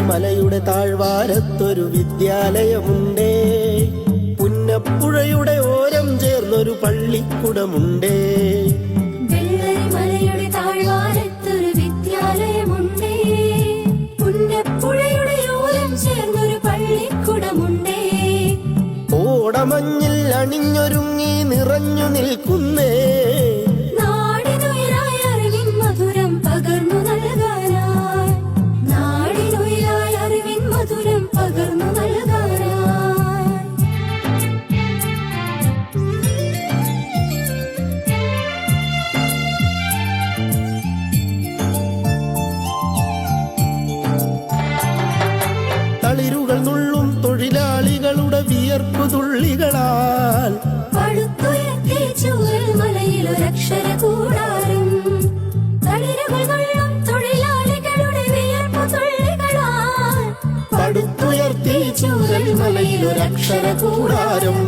മലയുടെ താഴ്വാരത്തൊരു വിദ്യാലയമുണ്ടേ. പുന്നപ്പുഴയുടെ ഓരം ചേർന്നൊരു പള്ളിക്കുടമുണ്ടേ. മലയുടെ താഴ്വാരത്തൊരു വിദ്യാലയമുണ്ടേ. പുന്നപ്പുഴയുടെ ഓരം ചേർന്നൊരു പള്ളിക്കുടമുണ്ടേ. ഓടമഞ്ഞിൽ അണിഞ്ഞൊരുങ്ങി നിറഞ്ഞു നിൽക്കുന്നേ. നാടിനുയിരായ അറിവിൻ മധുരം പകർന്നു നൽകാനായി. നാടിനുയിരായ അറിവിൻ മധുരം പകർന്നു നൽകാനായി. തളിരുകൾ നുള്ളും തൊഴിലാളികളുടെ വിയർപ്പു തുള്ളികളാൽ പടുത്തുയർത്തി ചൂരൽമലയിലൊരക്ഷര കൂടാരം. തളിരുകൾ നുള്ളും തൊഴിലാളികളുടെ വിയർപ്പു തുള്ളികളാൽ പടുത്തുയർത്തി ചൂരൽമലയിലൊരക്ഷര കൂടാരം.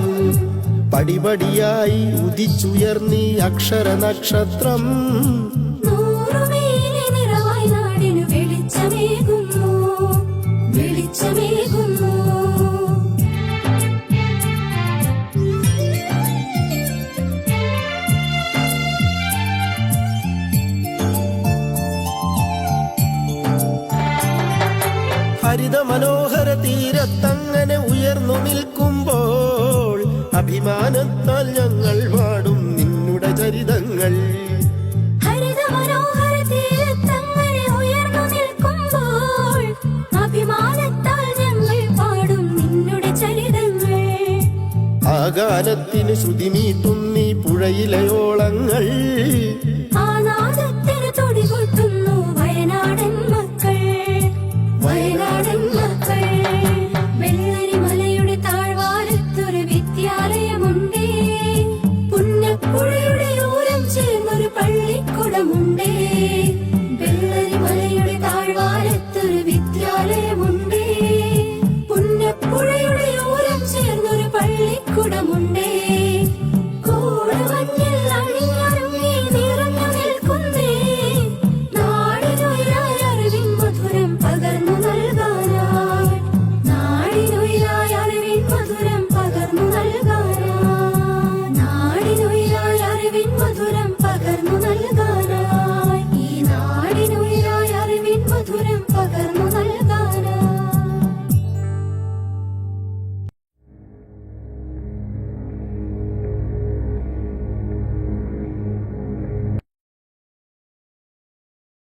പടിപടിയായി ഉദിച്ചുയർന്നീ അക്ഷര നക്ഷത്രം. നൂറുമേനി നിറവായി നാടിനു വെളിച്ചമേകുന്നു, വെളിച്ചമേകുന്നു. ഹരിത മനോഹര തീരത്തങ്ങനെ ഉയർന്നു നിൽക്കുമ്പോൾ അഭിമാനത്താൽ ഞങ്ങൾ പാടും നിന്നുടെ ചരിതങ്ങൾ. ഹരിത മനോഹര തീരത്തങ്ങനെ ഉയർന്നു നിൽക്കുമ്പോൾ അഭിമാനത്താൽ ഞങ്ങൾ പാടും നിന്നുടെ ചരിതങ്ങൾ. ആ ഗാനത്തിന് ശ്രുതി മീട്ടും നീ പുഴയിലെ ഓളങ്ങൾ.